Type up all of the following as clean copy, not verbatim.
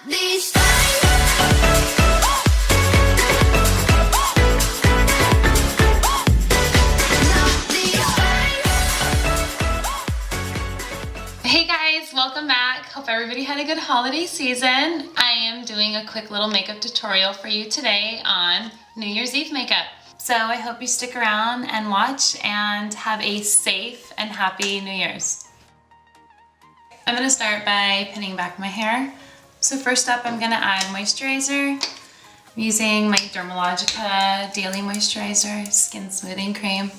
these Hey guys, welcome back. Hope everybody had a good holiday season. I am doing a quick little makeup tutorial for you today on New Year's Eve makeup. So I hope you stick around and watch and have a safe and happy New Year's. I'm gonna start by pinning back my hair. So first up, I'm gonna add moisturizer. I'm using my Dermalogica Daily Moisturizer Skin Smoothing Cream.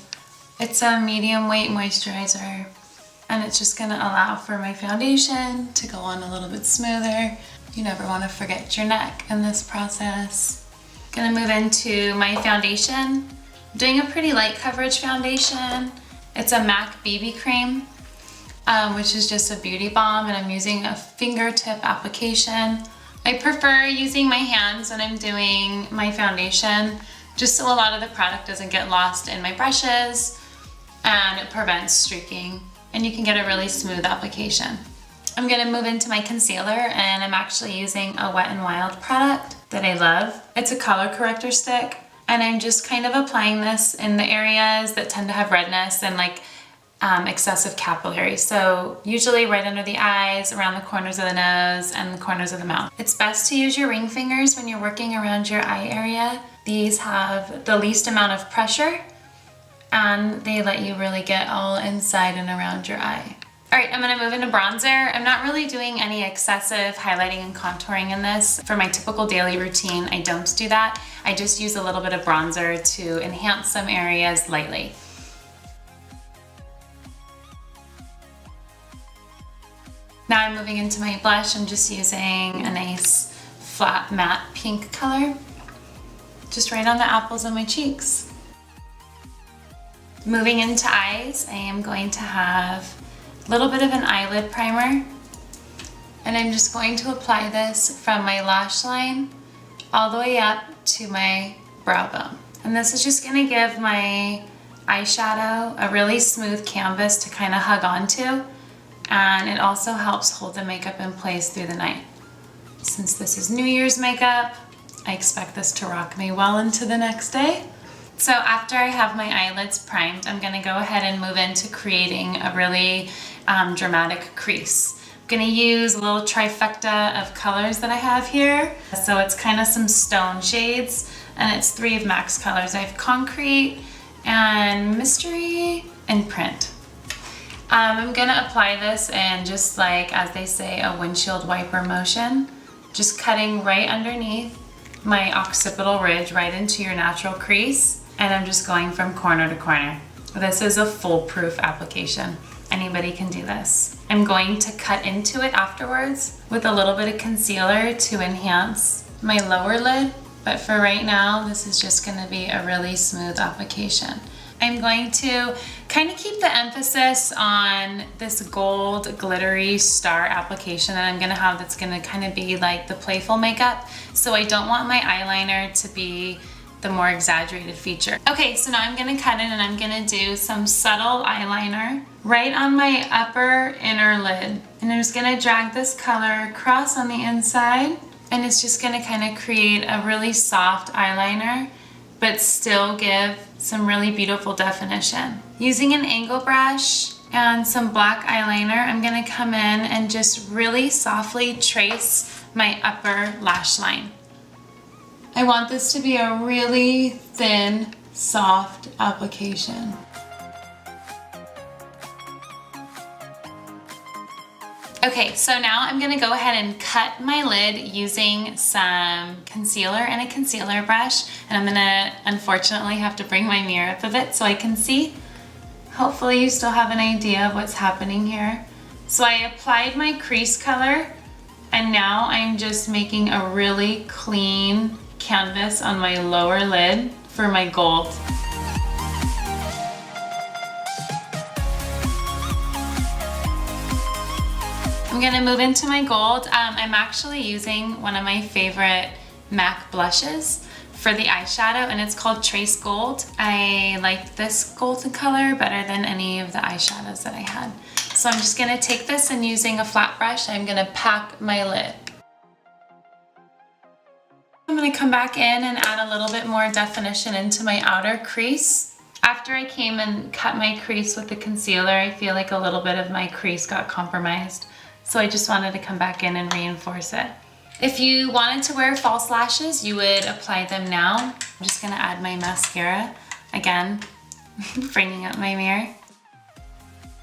It's a medium weight moisturizer, and it's just gonna allow for my foundation to go on a little bit smoother. You never wanna forget your neck in this process. Gonna move into my foundation. I'm doing a pretty light coverage foundation. It's a MAC BB cream, which is just a beauty balm, and I'm using a fingertip application. I prefer using my hands when I'm doing my foundation, just so a lot of the product doesn't get lost in my brushes, and it prevents streaking, and you can get a really smooth application. I'm gonna move into my concealer, and I'm actually using a Wet n Wild product that I love. It's a color corrector stick, and I'm just kind of applying this in the areas that tend to have redness and like excessive capillaries. So usually right under the eyes, around the corners of the nose, and the corners of the mouth. It's best to use your ring fingers when you're working around your eye area. These have the least amount of pressure, and they let you really get all inside and around your eye. All right, I'm gonna move into bronzer. I'm not really doing any excessive highlighting and contouring in this. For my typical daily routine, I don't do that. I just use a little bit of bronzer to enhance some areas lightly. Now I'm moving into my blush. I'm just using a nice flat matte pink color, just right on the apples of my cheeks. Moving into eyes, I am going to have a little bit of an eyelid primer, and I'm just going to apply this from my lash line all the way up to my brow bone. And this is just gonna give my eyeshadow a really smooth canvas to kind of hug onto, and it also helps hold the makeup in place through the night. Since this is New Year's makeup, I expect this to rock me well into the next day. So after I have my eyelids primed, I'm gonna go ahead and move into creating a really dramatic crease. I'm gonna use a little trifecta of colors that I have here. So it's kind of some stone shades, and it's 3 of MAC's colors. I have Concrete and Mystery and Print. I'm gonna apply this in just like, as they say, a windshield wiper motion, just cutting right underneath my occipital ridge right into your natural crease. And I'm just going from corner to corner. This is a foolproof application. Anybody can do this. I'm going to cut into it afterwards with a little bit of concealer to enhance my lower lid, but for right now, this is just gonna be a really smooth application. I'm going to kind of keep the emphasis on this gold glittery star application that I'm gonna have, that's gonna kind of be like the playful makeup. So I don't want my eyeliner to be the more exaggerated feature. Okay, so now I'm gonna cut in, and I'm gonna do some subtle eyeliner right on my upper inner lid. And I'm just gonna drag this color across on the inside, and it's just gonna kind of create a really soft eyeliner, but still give some really beautiful definition. Using an angle brush and some black eyeliner, I'm gonna come in and just really softly trace my upper lash line. I want this to be a really thin, soft application. Okay, so now I'm gonna go ahead and cut my lid using some concealer and a concealer brush, and I'm gonna unfortunately have to bring my mirror up a bit so I can see. Hopefully you still have an idea of what's happening here. So I applied my crease color, and now I'm just making a really clean canvas on my lower lid for my gold. I'm gonna move into my gold. I'm actually using one of my favorite MAC blushes for the eyeshadow, and it's called Trace Gold. I like this golden color better than any of the eyeshadows that I had. So I'm just gonna take this, and using a flat brush, I'm gonna pack my lid. I'm gonna come back in and add a little bit more definition into my outer crease. After I came and cut my crease with the concealer, I feel like a little bit of my crease got compromised. So I just wanted to come back in and reinforce it. If you wanted to wear false lashes, you would apply them now. I'm just gonna add my mascara, again, bringing up my mirror.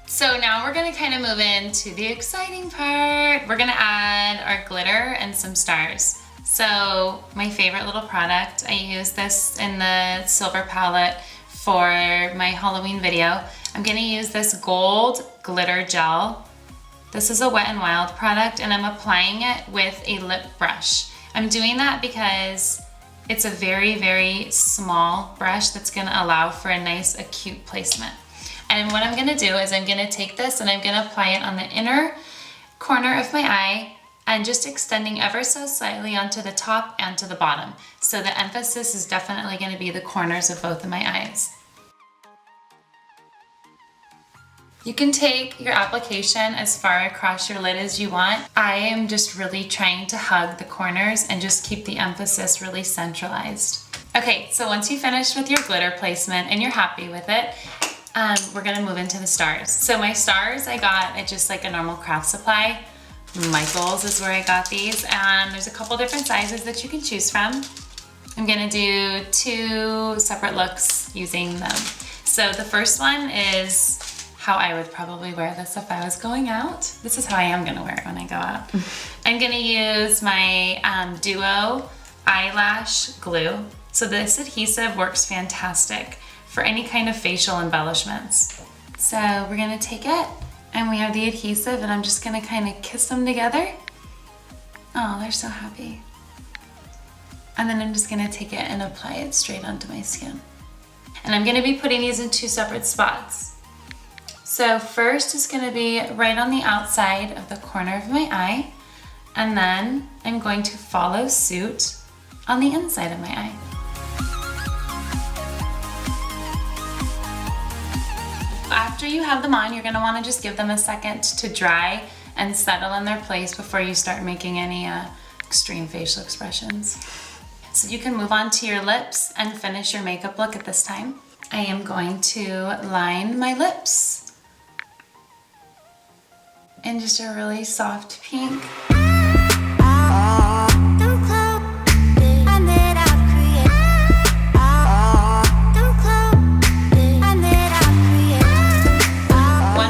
So now we're gonna kind of move into the exciting part. We're gonna add our glitter and some stars. So my favorite little product, I use this in the silver palette for my Halloween video. I'm gonna use this gold glitter gel. This is a Wet n Wild product and I'm applying it with a lip brush. I'm doing that because it's a very, very small brush that's gonna allow for a nice acute placement. And what I'm gonna do is I'm gonna take this and I'm gonna apply it on the inner corner of my eye and just extending ever so slightly onto the top and to the bottom. So the emphasis is definitely gonna be the corners of both of my eyes. You can take your application as far across your lid as you want. I am just really trying to hug the corners and just keep the emphasis really centralized. Okay, so once you finish with your glitter placement and you're happy with it, we're gonna move into the stars. So my stars I got at just like a normal craft supply. Michael's is where I got these, and there's a couple different sizes that you can choose from. I'm gonna do 2 separate looks using them. So the first one is how I would probably wear this if I was going out. This is how I am gonna wear it when I go out. I'm gonna use my Duo eyelash glue. So this adhesive works fantastic for any kind of facial embellishments. So we're gonna take it and we have the adhesive and I'm just gonna kind of kiss them together. Oh, they're so happy. And then I'm just gonna take it and apply it straight onto my skin. And I'm gonna be putting these in 2 separate spots. So first is gonna be right on the outside of the corner of my eye, and then I'm going to follow suit on the inside of my eye. After you have them on, you're gonna wanna just give them a second to dry and settle in their place before you start making any extreme facial expressions. So you can move on to your lips and finish your makeup look at this time. I am going to line my lips in just a really soft pink.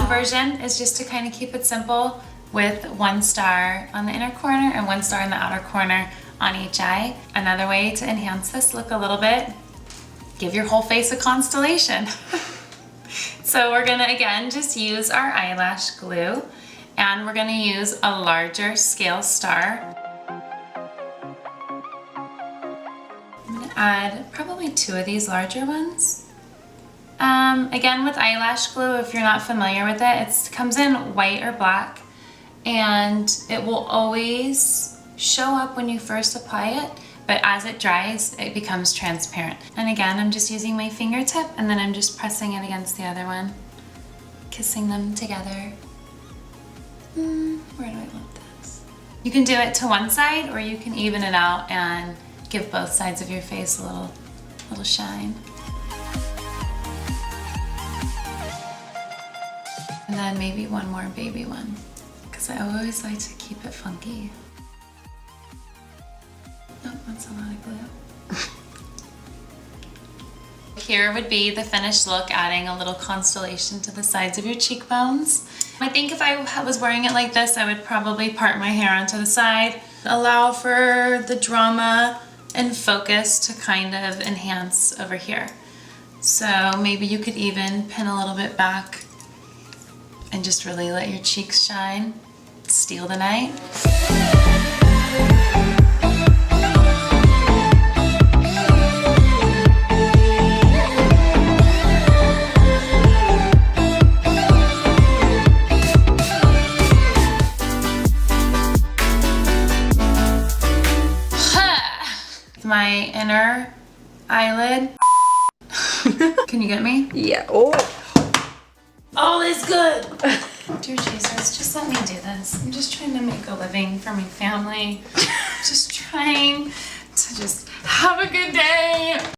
Version is just to kind of keep it simple with 1 star on the inner corner and 1 star in the outer corner on each eye. Another way to enhance this look a little bit, give your whole face a constellation. So we're gonna again just use our eyelash glue and we're gonna use a larger scale star. I'm gonna add probably 2 of these larger ones. Again, with eyelash glue, if you're not familiar with it, it comes in white or black, and it will always show up when you first apply it, but as it dries, it becomes transparent. And again, I'm just using my fingertip, and then I'm just pressing it against the other one, kissing them together. Where do I want this? You can do it to one side, or you can even it out and give both sides of your face a little shine. And then maybe one more baby one, because I always like to keep it funky. Oh, that's a lot of glue. Here would be the finished look, adding a little constellation to the sides of your cheekbones. I think if I was wearing it like this, I would probably part my hair onto the side, allow for the drama and focus to kind of enhance over here. So maybe you could even pin a little bit back and just really let your cheeks shine, steal the night. My inner eyelid. Can you get me? Yeah. Oh. All is good. Dear Jesus, just let me do this. I'm just trying to make a living for my family. Just trying to just have a good day.